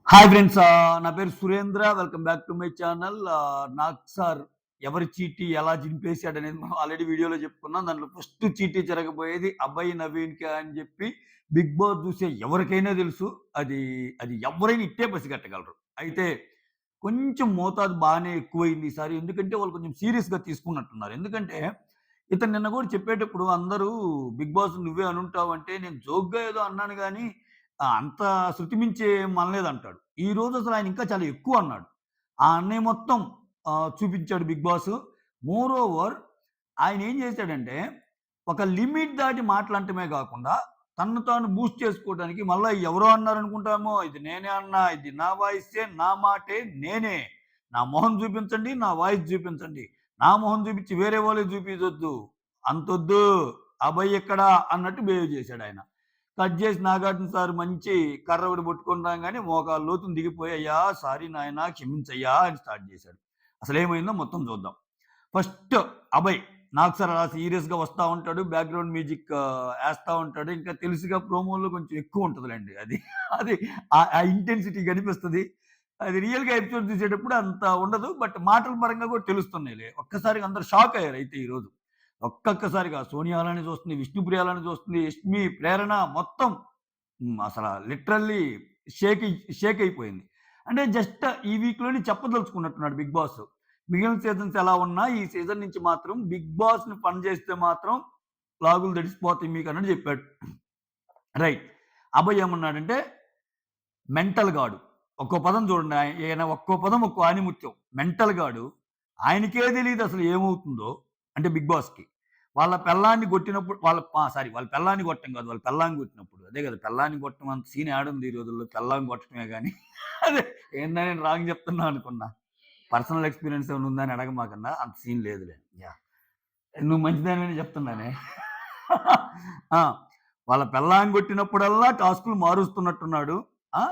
Hi friends. నా పేరు Surendra. Welcome back to my channel. నాకు సార్ ఎవరి చీటీ ఎలా చింపేసాడనేది మనం ఆల్రెడీ వీడియోలో చెప్పుకున్నాం. దాంట్లో ఫస్ట్ చీటీ జరగబోయేది అభయ్ నవీన్‌కే అని చెప్పి బిగ్ బాస్ చూసే ఎవరికైనా తెలుసు. అది అది ఎవ్వరైనా ఇట్టే పసిగట్టగలరు. అయితే కొంచెం మోతాదు బానే ఎక్కువైంది ఈసారి. ఎందుకంటే వాళ్ళు కొంచెం సీరియస్‌గా తీసుకున్నట్టున్నారు. ఎందుకంటే ఇతను నిన్న కూడా చెప్పేటప్పుడు అందరూ బిగ్ బాస్ నువ్వే అనుంటావు అంటే నేను జోక్‌గా ఏదో అన్నాను గానీ అంత శృతి మించి ఏం అనలేదంటాడు. ఈరోజు అసలు ఆయన ఇంకా చాలా ఎక్కువ అన్నాడు. ఆ అన్నయ్య మొత్తం చూపించాడు బిగ్ బాస్. మోర్ ఓవర్ ఆయన ఏం చేశాడంటే, ఒక లిమిట్ దాటి మాటలంటమే గాకుండా, తన్ను తాను బూస్ట్ చేసుకోవడానికి మళ్ళా ఎవరో అన్నారనుకుంటామో, ఇది నేనే అన్నా, ఇది నా వాయిసే, నా మాటే నేనే. నా మొహం చూపించండి, నా వాయిస్ చూపించండి. నా మొహం చూపించి వేరే వాళ్ళకి చూపించొద్దు. అంతొద్దు. అభయ్ ఎక్కడ అన్నట్టు బిహేవ్ చేశాడాయన. కట్ చేసి నాగార్జున సార్ మంచి కర్ర ఒకటి పట్టుకొని రాంగానే మోకాళ్ళ లోతున దిగిపోయి, "అయ్యా! సారీ నాయనా క్షమించయ్యా" అని స్టార్ట్ చేశాడు. అసలేమైందో మొత్తం చూద్దాం. ఫస్ట్ అభయ్ నాకు సార్ అలా సీరియస్‌గా వస్తా ఉంటాడు. బ్యాక్‌గ్రౌండ్ మ్యూజిక్ ఏస్తా ఉంటాడు. ఇంకా తెలుసుగా ప్రోమో‌లో కొంచెం ఎక్కువ ఉంటదిలెండి అది. అది ఆ ఇంటెన్సిటీ కనిపిస్తది. అది రియల్‌గా ఎపిసోడ్ చూసేటప్పుడు అంత ఉండదు. బట్ మాటల పరంగా కూడా తెలుస్తున్నాయిలే. ఒక్కసారిగా అందరూ షాక్ అయ్యారు అయితే ఈరోజు. ఒక్కొక్కసారిగా సోనియా అలానే చూస్తుంది, విష్ణుప్రియ అలానే చూస్తుంది, యష్మి, ప్రేరణ మొత్తం అసల లిటరల్లీ షేక్ షేక్ అయిపోయింది. అంటే జస్ట్ ఈ వీక్‌లోనే చెప్పదలుచుకున్నట్టున్నాడు బిగ్ బాస్. మిగిలిన సీజన్స్ ఎలా ఉన్నా ఈ సీజన్ నుంచి మాత్రం బిగ్ బాస్‌ని ఫన్ చేస్తే మాత్రం లాగులు దడిసిపోతాయి మీకన్నట్టు చెప్పాడు. రైట్. అభయ్ ఏమన్నాడంటే మెంటల్ గాడు. ఒక్కో పదం చూడండి. ఈయన ఒక్కో పదం ఒక్కో ఆణిముత్యం. మెంటల్ గాడు. ఆయనకే తెలీదు అసలు ఏమవుతుందో. అంటే బిగ్ బాస్‌కి. వాళ్ళ పెళ్ళాన్ని కొట్టినప్పుడు వాళ్ళ పెళ్ళాన్ని కొట్టడం కాదు. వాళ్ళ పెళ్ళాన్ని కొట్టినప్పుడు. అదే కదా! పెళ్ళాన్ని కొట్టడం అంత సీన్ ఏడుంది ఈ రోజుల్లో. పెళ్ళాన్ని కొట్టడమే గాని. అదే ఏందా నేను రాంగ్ చెప్తున్నా అనుకున్నా. పర్సనల్ ఎక్స్‌పీరియన్స్ ఏమైనా ఉందా అని అడగమాకన్నా. అంత సీన్ లేదులే. యాహ్! నువ్వు మంచిదానివనే చెప్తున్నానే. ఆ! వాళ్ళ పెళ్ళాన్ని కొట్టినప్పుడల్లా టాస్కులు మారుస్తున్నట్టున్నాడు. ఆ!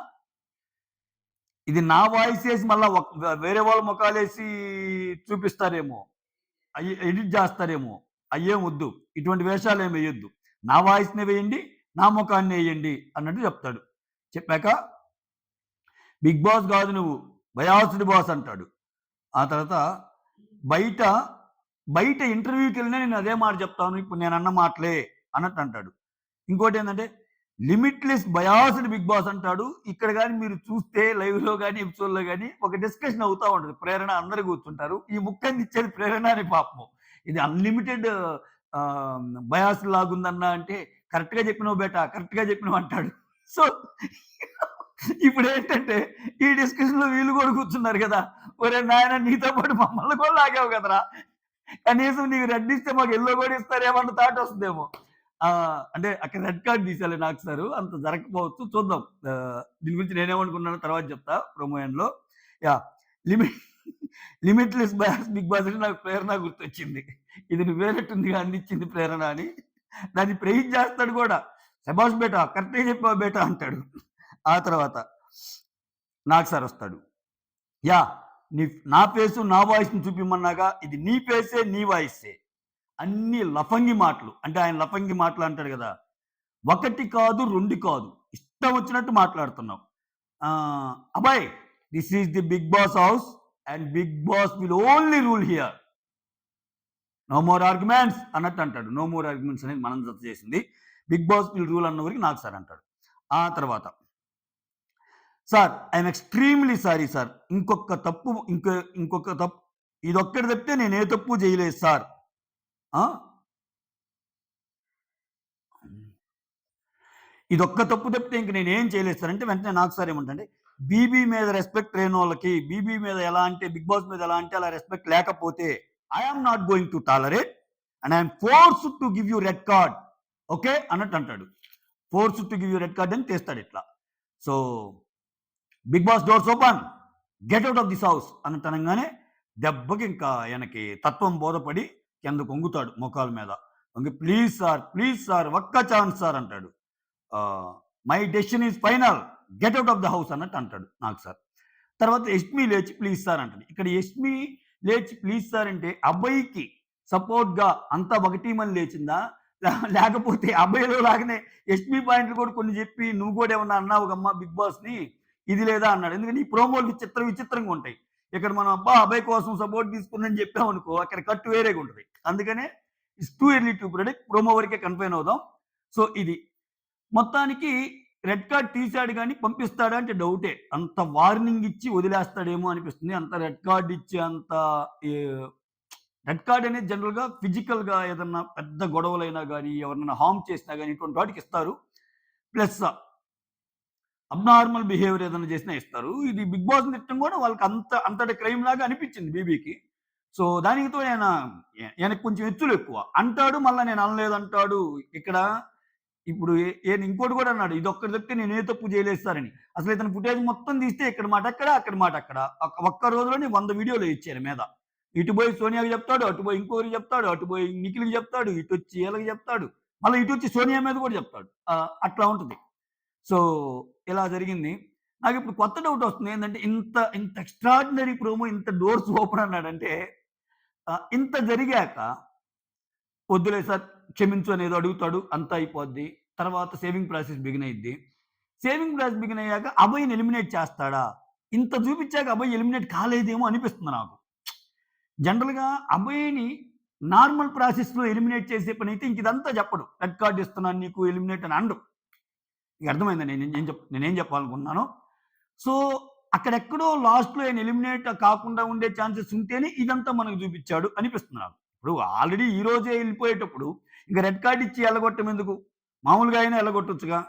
ఇది నా వాయిసేసి మళ్ళా వేరే వాళ్ళ మొఖాలేసి చూపిస్తారేమో. ఎడిట్ జేస్తారేమో. అయ్యేం వద్దు. ఇటువంటి వేషాలేమి ఎయొద్దు. నా వాయిస్‌నే వేయండి. నా మొఖాన్నే ఎయండి అన్నట్టు చెప్తాడు. చెప్పాక బిగ్ బాస్ గాదు నువ్వు. బయాస్డ్ బాస్ అంటాడు. ఆ తర్వాత బయట, బయట ఇంటర్వ్యూకెళ్ళినా నేను అదే మాట చెప్తాను. ఇప్పుడు నేనన్న మాటలే అన్నట్టు అంటాడు. ఇంకోటేందంటే లిమిట్‌లెస్ బయాస్డ్ బిగ్ బాస్ అంటాడు. ఇక్కడ గాని మీరు చూస్తే లైవ్‌లో గాని, ఎపిసోడ్‌లో గాని ఒక డిస్కషన్ అవుతా ఉంటది. ప్రేరణ అందరూ కూర్చుంటారు. ఈ ముక్కందిచ్చేది ప్రేరణ అని పాపము. ఇది అన్‌లిమిటెడ్ ఆహ్, బయాస్ లాగుందన్నా అంటే కరెక్ట్‌గా చెప్పినావు బేటా, కరెక్ట్‌గా చెప్పినావు అంటాడు. సో, ఇప్పుడేంటంటే ఈ డిస్కషన్‌లో వీళ్ళు కూడా కూర్చున్నారు కదా! ఒరేయ్ నాయనా నీతో పాటు మమ్మల్ని కూడా లాగావు కదరా! కనీసం నీకు రెడ్ ఇస్తే మాకు యెల్లో కూడా ఇస్తారేమో అన్న థాట్ వస్తదేమో. అంటే అక్కడ రెడ్ కార్డ్ తీసేయాలి నాకు సారు. అంత జరగకపోవచ్చు. చూద్దాం. దీని గురించి నేనేమనుకున్నానో తర్వాత చెప్తా ప్రోమో ఎండ్‌లో. Yeah! లిమి limitless boss big boss అంటే నాకు ప్రేరణ గుర్తొచ్చింది. ఇది నువ్వేనట్టుందిగా అందించింది ప్రేరణ అని. దాన్ని ప్రెయిజ్ చేస్తాడు గూడా. శభాష్ బేటా! కరెక్ట్‌గా చెప్పావు బేటా అంటాడు. ఆ తర్వాత నాగ్ సార్ వస్తాడు. యాహ్! నీ నా ఫేసు, నా వాయిస్‌ని చూపిమన్నాగా ఇది నీ ఫేసే, నీ వాయిస్సే. అన్ని లఫంగి మాటలు. అంటే ఆయన లఫంగి మాటలు అంటాడు గదా! ఒకటి కాదు, 2 కాదు. ఇష్టం వచ్చినట్టు మాట్లాడుతున్నావు. అబ్బాయ్ this is the Bigg Boss house and Bigg Boss will only rule here. No more arguments అన్నట్టు అంటాడు. నో మోర్ ఆర్గ్యుమెంట్స్ అనేది మనం జత చేసింది. బిగ్ బాస్ విల్ రూల్ అన్న వరకు నాకు సార్ అంటాడు. ఆ తర్వాత sir I'm extremely sorry sir. ఇంకొక తప్పు ఇదొక్కటి తప్పితే నేను ఏ తప్పు చేయలేదు సార్. ఆ! ఇదొక్క తప్పు తప్పితే ఇంక నేనేం చేయలేదు సార్ అంటే వెంటనే నాకు సార్ ఏమంటంటే, బీబీ మీద రెస్పెక్ట్ లేనోళ్ళకి, బీబీ మీద ఎలా అంటే, బిగ్ బాస్ మీద ఎలా అంటే అలా రెస్పెక్ట్ లేకపోతే I am not going to tolerate and I am forced to give you red card. Okay అన్నట్టు అంటాడు. Forced to give you red card అని తీస్తాడు ఇట్లా. So, Bigg Boss doors open. Get out of this house అన్నట్టు అనంగానే దెబ్బకి ఇంకా ఆయనకి తత్వం బోధపడి కిందకు వంగుతాడు మోకాళ్ళ మీద. వంగి ప్లీజ్ సార్ ఒక్క ఛాన్స్ సార్ అంటాడు. My decision is final. Get out of the house అన్నట్టు అంటాడు నాకు సార్. తర్వాత యష్మి లేచి ప్లీజ్ సార్ అంటది. ఇక్కడ యష్మి లేచి ప్లీజ్ సార్ అంటే అబ్బాయికి సపోర్ట్‌గా అంతా ఒక టీమని లేచిందా? లేకపోతే అబ్బాయిలో లాగానే యష్మి పాయింట్లు కూడా కొన్ని చెప్పి నువ్వు కూడా ఏమన్నా అన్నావు కమ్మా బిగ్ బాస్‌ని. ఇది లేదా అన్నాడు. ఎందుకంటే ఈ ప్రోమోలు విచిత్రంగా ఉంటాయి. ఇక్కడ మనం అబ్బా! అభయ్ కోసం సపోర్ట్ తీసుకున్నానని చెప్పామనుకో అక్కడ కట్ వేరేగా ఉంటది. అందుకనే it's too early to predict. Promo వరకే కన్ఫైన్ అవుదాం. సో ఇది. మొత్తానికి రెడ్ కార్డ్ తీసాడు గానీ పంపిస్తాడా అంటే డౌటే. అంత వార్నింగ్ ఇచ్చి వదిలేస్తాడేమో అనిపిస్తుంది. అంత రెడ్ కార్డ్ ఇచ్చి అంత ఈ రెడ్ కార్డ్ అనేది జనరల్‌గా ఫిజికల్‌గా ఏదన్నా పెద్ద గొడవలైనా గానీ, ఎవరినైనా హార్మ్ చేసినా గానీ ఇటువంటి వాటికి ఇస్తారు. ప్లస్ అబ్నార్మల్ బిహేవియర్ ఏదైనా చేసినా ఇస్తారు. ఇది 'బిగ్ బాస్‌ని' తిట్టడం కూడా వాళ్ళకి అంతటి క్రైమ్ లాగా అనిపించింది బీబీకి. సో, దానికి తోడు ఈయనకి కొంచెం ఎత్తులెక్కువ. అంటాడు మళ్ళా నేను అనలేదంటాడు. ఇక్కడ ఇప్పుడు ఈయన ఇంకోటి కూడా అన్నాడు. ఇదొక్కటి తప్పితే నేను ఏ తప్పు చేయలేదు సార్ అని. అసలు ఇతను ఫుటేజ్ మొత్తం తీస్తే ఇక్కడ మాట అక్కడ, అక్కడ మాట అక్కడ. ఒక్క రోజులోనే 100 వీడియోలు ఇచ్చారు మీద. ఇటు పోయి సోనియాకి చెప్తాడు, అటు పోయి ఇంకోరికి చెప్తాడు, అటు పోయి నిఖిల్‌కి చెప్తాడు, ఇటొచ్చి ఈళ్ళకి చెప్తాడు. మళ్ళీ ఇటొచ్చి సోనియా మీద కూడా చెప్తాడు. అట్లా ఉంటది. సో, ఇలా జరిగింది. నాకిప్పుడు కొత్త డౌటొస్తుంది. ఏందంటే ఇంత ఎక్స్‌ట్రార్డినరీ ప్రోమో ఇంత డోర్స్ ఓపెన్ అన్నాడంటే ఇంత జరిగాక వద్దులే సార్ క్షమించు అనేదో అడుగుతాడు. అంతా అయిపోద్ది. తర్వాత సేవింగ్ ప్రాసెస్ బిగిన్ అయిద్ది. సేవింగ్ ప్రాసెస్ బిగిన్ అయ్యాక అభయ్‌ని ఎలిమినేట్ చేస్తాడా? ఇంత చూపిచ్చాక అభయ్ ఎలిమినేట్ కాలేదేమో అనిపిస్తుంది నాకు. జనరల్‌గా అభయ్‌ని నార్మల్ ప్రాసెస్‌లో ఎలిమినేట్ చేసే పనైతే ఇంక ఇదంతా చెప్పడు. రెడ్ కార్డ్ ఇస్తున్నాను నీకు ఎలిమినేట్ అని అనడు. మీకు అర్థమైందా నేనేం చెప్పాలనుకుంటున్నానో? సో, అక్కడెక్కడో లాస్ట్‌లో ఆయన ఎలిమినేట్ కాకుండా ఉండే ఛాన్సెస్ ఉంటేనే ఇదంతా మనకు చూపిచ్చాడు అనిపిస్తుంది నాకు. ఇప్పుడు ఆల్రెడీ ఈ రోజే ఎళ్ళిపోయేటప్పుడు ఇంక రెడ్ కార్డ్ ఇచ్చి ఎల్లగొట్టడం ఎందుకు? మామూలుగా అయినా ఎల్లగొట్టొచ్చుగా.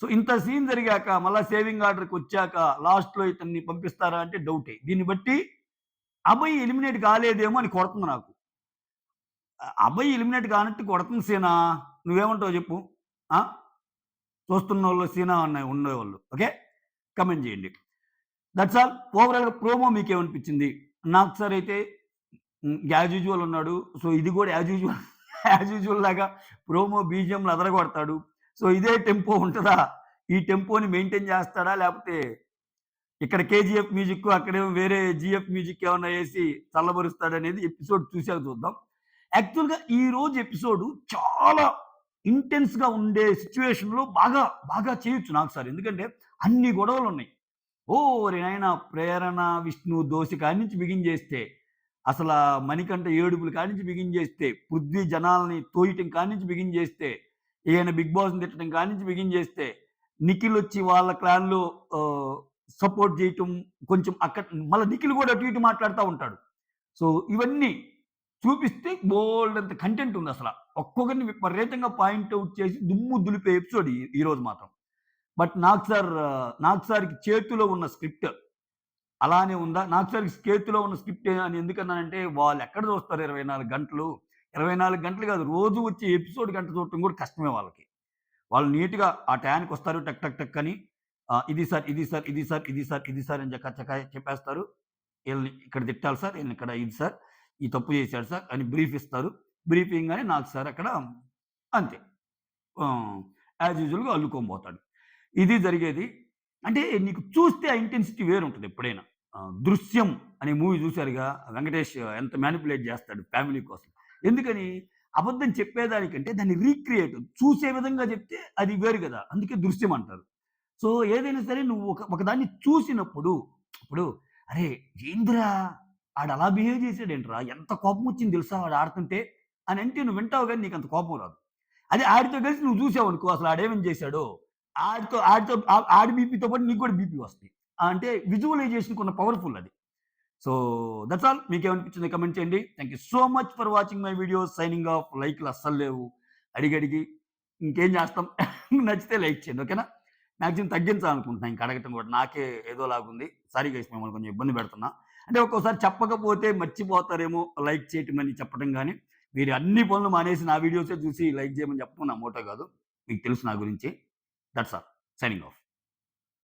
సో, ఇంత సీన్ జరిగాక మళ్ళా సేవింగ్ ఆర్డర్‌కొచ్చాక లాస్ట్‌లో ఇతన్ని పంపిస్తారా అంటే డౌటే. దీన్ని బట్టి అభయ్ ఎలిమినేట్ కాలేదేమో అని కొడుతుంది నాకు. అభయ్ ఎలిమినేట్ కానట్టు కొడుతుంది సీనా. నువ్వేమంటావు చెప్పు? ఆ! చూస్తున్నోళ్ళు సీనా ఉండేవాళ్ళు. ఓకే. కమెంట్ చేయండి. That's all. ఓవరాల్‌గా ప్రోమో మీకేమనిపించింది? నాకు సార్ అయితే యాజ్ యూజువల్ ఉన్నాడు. సో, ఇది కూడా యాజ్ యూజువల్ లాగా ప్రోమో బీజీఎంలు అదరగొడతాడు. సో, ఇదే టెంపో ఉంటదా? ఈ టెంపోని మెయింటైన్ చేస్తాడా? లేపోతే ఇక్కడ కేజీఎఫ్ మ్యూజిక్ అక్కడేమో వేరే జీఎఫ్ మ్యూజిక్ ఏమన్నా ఏసి చల్లబరుస్తాడనేది ఎపిసోడ్ చూసాక చూద్దాం. యాక్చువల్‌గా ఈరోజు ఎపిసోడు చాలా ఇంటెన్స్‌గా ఉండే సిట్యుయేషన్‌లో బాగా చేయొచ్చు నాకు సార్. ఎందుకంటే అన్ని గొడవలున్నాయి. ఓరి నాయనా! ప్రేరణ, విష్ణు దోషి కాడ్నించి బిగించేస్తే, అసలా మణికంఠ ఏడుపులు కాడ్నించి బిగించేస్తే, పృథ్వీ జనాల్ని తోయటం కాడ్నించి బిగించేస్తే, ఈయన 'బిగ్ బాస్‌ని' తిట్టడం కాడ్నించి బిగించేస్తే, నిఖిలొచ్చి వాళ్ళ క్లాన్‌లో సపోర్ట్ జేయటం కొంచెం మళ్ళా నిఖిల్ గూడా అటు ఇటు మాట్లాడుతా ఉంటాడు. సో, ఇవన్నీ చూపిస్తే బోలెడంత కంటెంట్ ఉందసల. ఒక్కొక్కరిని విపరీతంగా పాయింట్ ఔట్ చేసి దుమ్ము దులిపే ఎపిసోడ్ ఈరోజు మాత్రం. బట్ నాగ్ సార్‌కి చేతిలో ఉన్న స్క్రిప్ట్ అలానే ఉందా? నాగ్ సార్‌కి చేతిలో ఉన్న స్క్రిప్ట్ అని ఎందుకన్నానంటే వాళ్ళెక్కడ చూస్తారు 24 గంటలు. 24 గంటలు కాదు రోజు వచ్చే ఎపిసోడ్ గంట చూడటం కూడా కష్టమే వాళ్ళకి. వాళ్ళు నీట్‌గా ఆ టయానికొస్తారు టక్ టక్ టక్ అని ఇది సార్, ఇది సార్, ఇది సార్, ఇది సార్, ఇది సార్ అని చకచకా చెప్పేస్తారు. ఈళ్ళని ఇక్కడ తిట్టాలి సార్, ఈళ్ళని ఇక్కడ ఇది సార్, ఈ తప్పు చేశాడు సార్ అని బ్రీఫ్ ఇస్తారు. బ్రీఫ్ ఇయ్యంగానే నాగ్ సార్ అక్కడ అంతే. యాజ్ యూజువల్‌గా అల్లుకొని పోతాడు. ఇది జరిగేది. అంటే నీకు చూస్తే ఆ ఇంటెన్సిటీ వేరుంటది ఎప్పుడైనా. 'దృశ్యం' అనే మూవీ చూసారుగా వెంకటేష్ ఎంత మానిప్యులేట్ చేస్తాడు ఫ్యామిలీ కోసం. ఎందుకని? అబద్ధం చెప్పేదానికంటే దాన్ని రీక్రియేట్ చూసే విధంగా చెప్తే అది వేరు గదా! అందుకే 'దృశ్యం' అంటారు. సో, ఏదైనా సరే నువ్వు ఒకదాన్ని చూసినప్పుడు ఇప్పుడు అరే! ఏందిరా ఆడలా బిహేవ్ చేసాడేంట్రా? ఎంత కోపమొచ్చింది తెలుసా వాడు ఆడుతుంటే అని అంటే నువ్వు వింటావు గానీ నీకంత కోపం రాదు. అదే ఆడితో కలిసి నువ్వు చూసావనుకో అసలు ఆడేమేం చేశాడో ఆడితో ఆడి బీపీతో పాటు నీకు కూడా బీపీ వస్తాయి. అంటే విజువలైజేషన్‌కి ఉన్న పవర్‌ఫుల్ అది. So, that's all. మీకేమనిపించిందో కామెంట్ చేయండి. Thank you so much for watching my videos. Signing off. లైక్‌లు అస్సలు లేవు. అడిగడిగి ఇంకేం చేస్తాం. నచ్చితే లైక్ చేయండి. ఓకేనా? మాక్సిమం తగ్గించాలనుకుంటున్నా ఇంక అడగటం కూడా. నాకే ఏదోలాగుంది. సారీ గైస్ మిమ్మల్ని కొంచెం ఇబ్బంది పెడుతున్నా. అంటే ఒక్కోసారి చెప్పకపోతే మర్చిపోతారేమో లైక్ చేయటమని చెప్పడం గాని, మీరు అన్ని పనులు మానేసి నా వీడియోసే చూసి లైక్ చేయమని చెప్పడం నా మోటో కాదు. మీకు తెలుసు నా గురించి. That's all. Signing off.